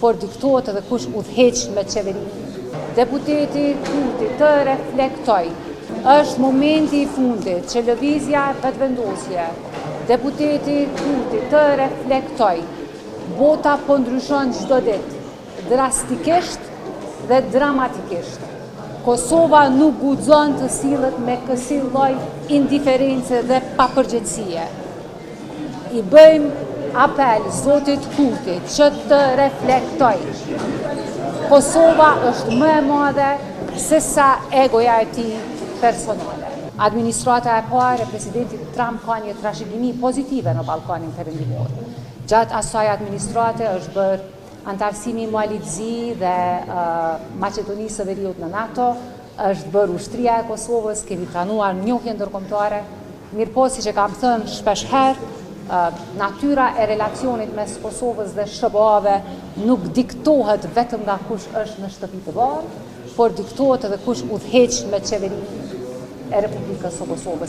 por diktohet edhe kush udhëheq me qeverimin. Deputeti Kurti të reflektoj. Është momenti I fundit që lëvizja vetëvendosje. Deputeti Kurti të reflektoj. Bota po ndryshon çdo ditë, drastikisht dhe dramatikisht. Kosova nuk guxon të sillet me kësi lloj indiferencë dhe papërgjegjësie. I bëjmë apel zotit Kurti që të reflektoj. Kosova është më e madhe se sa egoja e tij personale. Administrata e parë e presidentit Trump ka një trashëgimi pozitive në Ballkanin Perëndimor. Gjatë asaj administrate është bërë antarësimi i Malizzi dhe Maqedonisë së Veriut në NATO, është bërë ushtria e Kosovës, kemi pranuar njohje ndërkombëtare, mirëpo siç e kam thënë shpesh herë, natyra e relacionit mes Kosovës dhe SBA-ve nuk diktohet vetëm nga kush është në shtëpi të bardhë, por diktohet edhe kush udhëheq me qeverimin e Republikës së Kosovës.